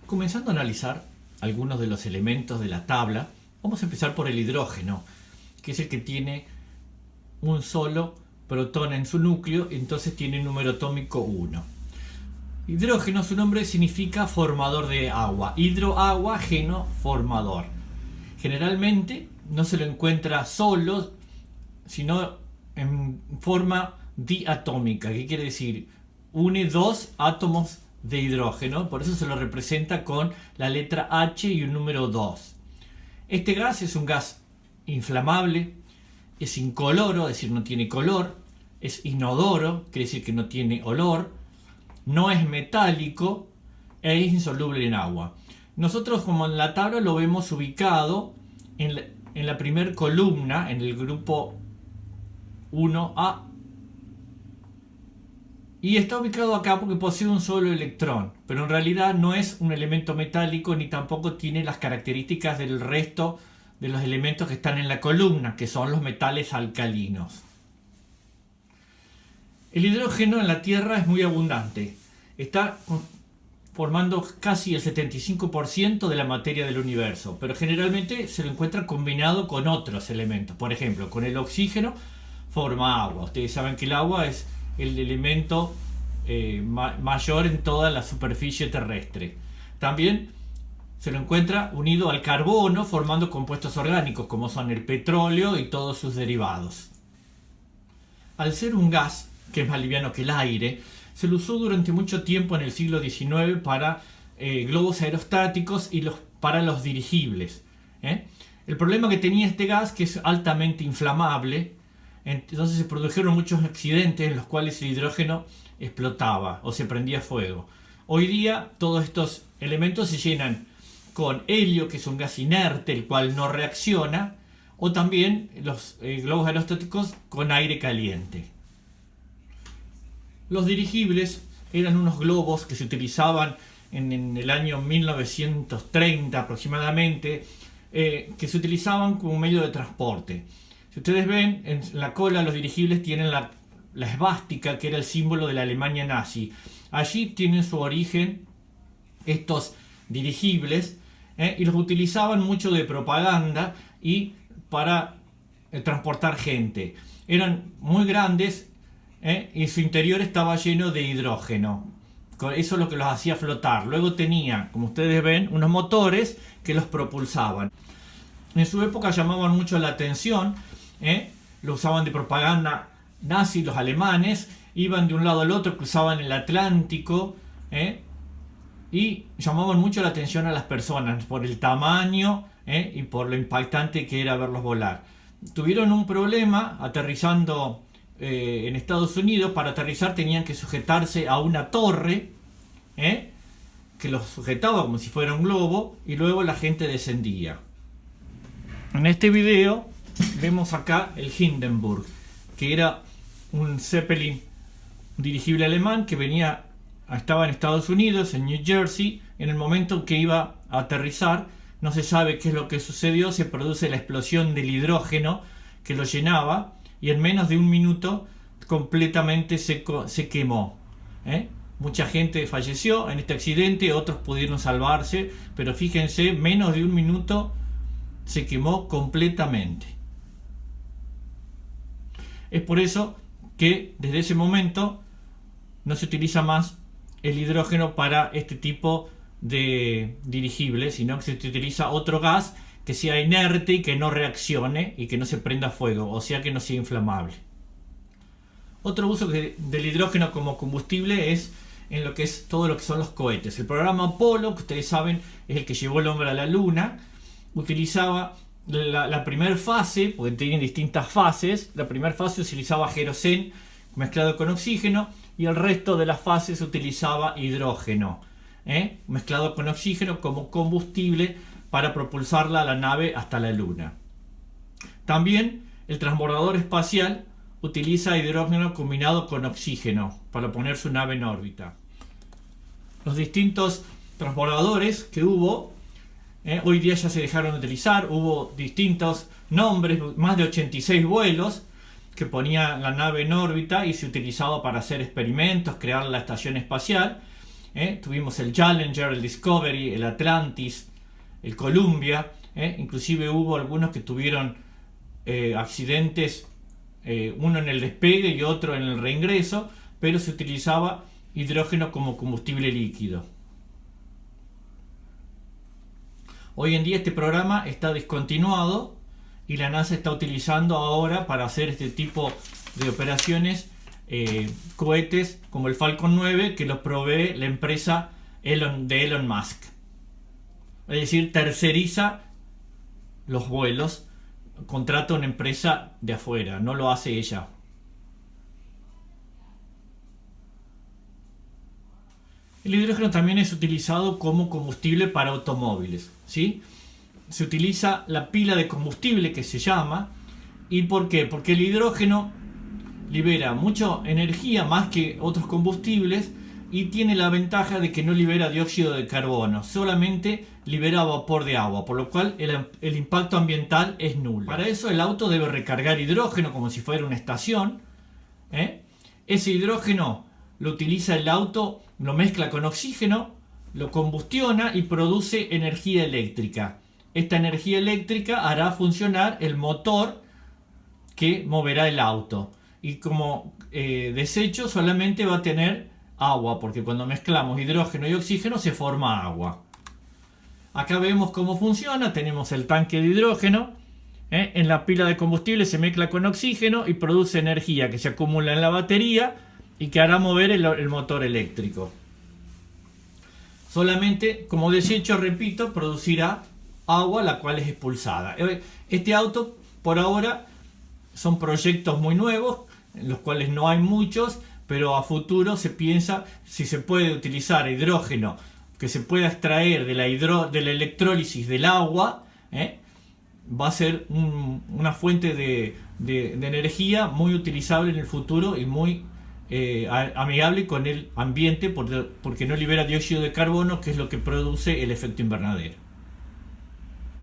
Comenzando a analizar algunos de los elementos de la tabla, vamos a empezar por el hidrógeno, que es el que tiene un solo protón en su núcleo, y entonces tiene número atómico 1. Hidrógeno, su nombre significa formador de agua. Hidro, agua, geno, formador. Generalmente no se lo encuentra solo, sino en forma diatómica. ¿Qué quiere decir? Une dos átomos de hidrógeno, por eso se lo representa con la letra H y un número 2. Este gas es un gas inflamable, es incoloro, es decir, no tiene color, es inodoro, quiere decir que no tiene olor, no es metálico e es insoluble en agua. Nosotros, como en la tabla, lo vemos ubicado en la primera columna, en el grupo 1A, y está ubicado acá porque posee un solo electrón, pero en realidad no es un elemento metálico ni tampoco tiene las características del resto de los elementos que están en la columna, que son los metales alcalinos. El hidrógeno en la Tierra es muy abundante, está formando casi el 75% de la materia del universo, pero generalmente se lo encuentra combinado con otros elementos. Por ejemplo, con el oxígeno forma agua. Ustedes saben que el agua es el elemento mayor en toda la superficie terrestre. También se lo encuentra unido al carbono, formando compuestos orgánicos como son el petróleo y todos sus derivados. Al ser un gas que es más liviano que el aire, se lo usó durante mucho tiempo en el siglo XIX para globos aerostáticos y para los dirigibles. El problema que tenía este gas, que es altamente inflamable, entonces se produjeron muchos accidentes en los cuales el hidrógeno explotaba o se prendía fuego. Hoy día todos estos elementos se llenan con helio, que es un gas inerte, el cual no reacciona, o también los globos aerostáticos con aire caliente. Los dirigibles eran unos globos que se utilizaban en el año 1930 aproximadamente, que se utilizaban como medio de transporte. Si ustedes ven, en la cola los dirigibles tienen la esvástica, que era el símbolo de la Alemania nazi. Allí tienen su origen estos dirigibles, y los utilizaban mucho de propaganda y para transportar gente. Eran muy grandes, y su interior estaba lleno de hidrógeno. Eso es lo que los hacía flotar. Luego tenía, como ustedes ven, unos motores que los propulsaban. En su época llamaban mucho la atención. Lo usaban de propaganda nazi los alemanes, iban de un lado al otro, cruzaban el Atlántico, y llamaban mucho la atención a las personas por el tamaño, y por lo impactante que era verlos volar. Tuvieron un problema aterrizando en Estados Unidos. Para aterrizar tenían que sujetarse a una torre, que los sujetaba como si fuera un globo, y luego la gente descendía. En este video vemos acá el Hindenburg, que era un Zeppelin, un dirigible alemán que estaba en Estados Unidos, en New Jersey. En el momento que iba a aterrizar, no se sabe qué es lo que sucedió, se produce la explosión del hidrógeno que lo llenaba, y en menos de un minuto completamente se quemó. Mucha gente falleció en este accidente, otros pudieron salvarse, pero fíjense, menos de un minuto se quemó completamente. Es por eso que desde ese momento no se utiliza más el hidrógeno para este tipo de dirigible, sino que se utiliza otro gas que sea inerte y que no reaccione y que no se prenda fuego, o sea que no sea inflamable. Otro uso del hidrógeno como combustible es en lo que es todo lo que son los cohetes. El programa Apolo, que ustedes saben es el que llevó el hombre a la luna, utilizaba la primera fase, porque tienen distintas fases. La primera fase utilizaba queroseno mezclado con oxígeno, y el resto de las fases utilizaba hidrógeno, mezclado con oxígeno como combustible para propulsarla a la nave hasta la luna. También el transbordador espacial utiliza hidrógeno combinado con oxígeno para poner su nave en órbita. Los distintos transbordadores que hubo, hoy día ya se dejaron de utilizar. Hubo distintos nombres, más de 86 vuelos que ponían la nave en órbita y se utilizaba para hacer experimentos, crear la estación espacial. Tuvimos el Challenger, el Discovery, el Atlantis, el Columbia. Inclusive hubo algunos que tuvieron accidentes, uno en el despegue y otro en el reingreso, pero se utilizaba hidrógeno como combustible líquido. Hoy en día este programa está descontinuado y la NASA está utilizando ahora para hacer este tipo de operaciones cohetes como el Falcon 9, que los provee la empresa de Elon Musk. Es decir, terceriza los vuelos, contrata una empresa de afuera, no lo hace ella. El hidrógeno también es utilizado como combustible para automóviles, ¿sí? Se utiliza la pila de combustible, que se llama. ¿Y por qué? Porque el hidrógeno libera mucha energía, más que otros combustibles, y tiene la ventaja de que no libera dióxido de carbono, solamente libera vapor de agua, por lo cual el impacto ambiental es nulo. Para eso el auto debe recargar hidrógeno como si fuera una estación. Ese hidrógeno lo utiliza el auto, lo mezcla con oxígeno, lo combustiona y produce energía eléctrica. Esta energía eléctrica hará funcionar el motor que moverá el auto. Y como desecho solamente va a tener agua, porque cuando mezclamos hidrógeno y oxígeno se forma agua. Acá vemos cómo funciona. Tenemos el tanque de hidrógeno. En la pila de combustible se mezcla con oxígeno y produce energía que se acumula en la batería y que hará mover el motor eléctrico. Solamente como desecho, repito, producirá agua, la cual es expulsada. Este auto por ahora son proyectos muy nuevos, en los cuales no hay muchos, pero a futuro se piensa si se puede utilizar hidrógeno que se pueda extraer de la electrólisis del agua. Va a ser una fuente de energía muy utilizable en el futuro y muy amigable con el ambiente, porque no libera dióxido de carbono, que es lo que produce el efecto invernadero.